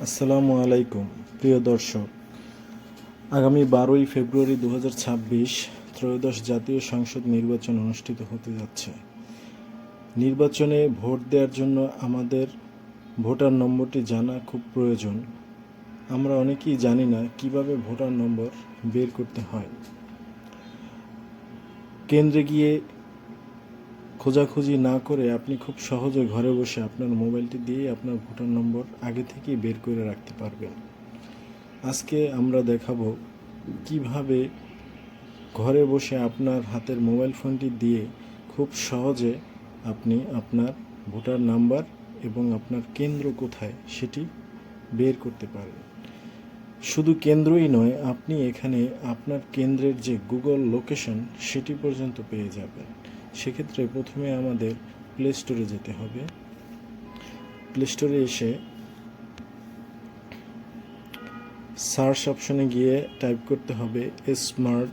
আসসালামু আলাইকুম প্রিয় দর্শক, আগামী 12ই ফেব্রুয়ারি 2026 ত্রয়োদশ জাতীয় সংসদ নির্বাচন অনুষ্ঠিত হতে যাচ্ছে। নির্বাচনে ভোট দেওয়ার জন্য আমাদের ভোটার নম্বরটি জানা খুব প্রয়োজন। আমরা অনেকেই জানি না কিভাবে ভোটার নম্বর বের করতে হয়। কেন্দ্রে গিয়ে খোঁজাখুঁজি না করে আপনি খুব সহজে ঘরে বসে আপনার মোবাইলটি দিয়ে আপনার ভোটার নম্বর আগে থেকেই বের করে রাখতে পারবেন। আজকে আমরা দেখাবো কিভাবে ঘরে বসে আপনার হাতের মোবাইল ফোনটি দিয়ে খুব সহজে আপনি আপনার ভোটার নাম্বার এবং আপনার কেন্দ্র কোথায় সেটি বের করতে পারেন। শুধু কেন্দ্রই নয়, আপনি এখানে আপনার কেন্দ্রের যে গুগল লোকেশন সেটি পর্যন্ত পেয়ে যাবেন। সেক্ষেত্রে প্রথমে আমাদের প্লে স্টোরে যেতে হবে। প্লে স্টোরে এসে সার্চ অপশনে গিয়ে টাইপ করতে হবে smart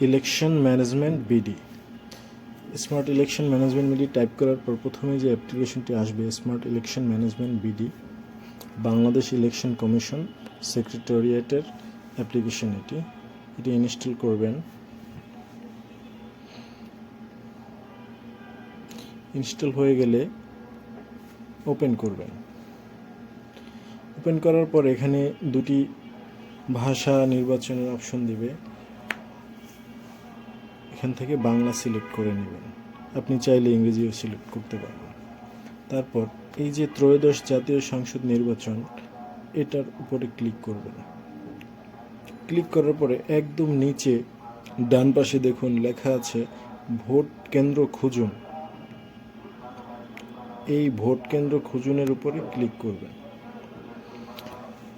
election management BD. Smart election management BD type করার পর প্রথমে যে অ্যাপ্লিকেশনটি আসবে smart election management BD, Bangladesh election commission সেক্রেটারিয়েটের অ্যাপ্লিকেশন। এটি ইনস্টল করবেন। ইনস্টল হয়ে গেলে ওপেন করবেন। ওপেন করার পর এখানে দুটি ভাষা নির্বাচনের অপশন দিবে। এখান থেকে বাংলা সিলেক্ট করে নেবেন। আপনি চাইলে ইংরেজিও সিলেক্ট করতে পারবেন। তারপর এই যে ত্রয়োদশ জাতীয় সংসদ নির্বাচন, এটার উপরে ক্লিক করবেন। ক্লিক করার পরে একদম নিচে ডান পাশে দেখুন লেখা আছে ভোট কেন্দ্র খুঁজুন। এই ভোট কেন্দ্র খুঁজুনের উপরে ক্লিক করবেন।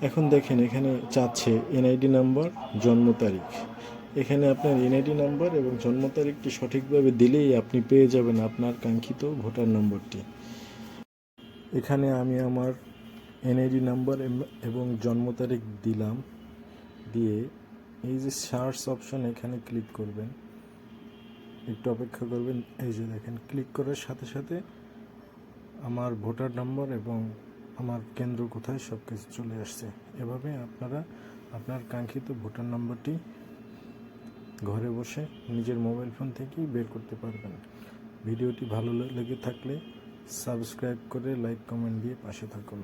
এখন দেখেন এখানে চাচ্ছে এনআইডি নাম্বার, জন্ম তারিখ। এখানে আপনার এনআইডি নাম্বার এবং জন্ম তারিখটি সঠিকভাবে দিলেই আপনি পেয়ে যাবেন আপনার কাঙ্ক্ষিত ভোটার নম্বরটি। এখানে আমি আমার এনআইডি নাম্বার এবং জন্ম তারিখ দিলাম। দিয়ে এই যে সার্চ অপশন এখানে ক্লিক করবেন। একটু অপেক্ষা করবেন। এই যে দেখেন ক্লিক করার সাথে সাথে আমার ভোটার নম্বর এবং আমার কেন্দ্র কোথায় সব কিছু চলে আসছে। এভাবে আপনারা আপনার কাঙ্ক্ষিত ভোটার নম্বরটি ঘরে বসে নিজের মোবাইল ফোন থেকেই বের করতে পারবেন। ভিডিওটি ভালো লেগে থাকলে সাবস্ক্রাইব করে লাইক কমেন্ট দিয়ে পাশে থাকুন।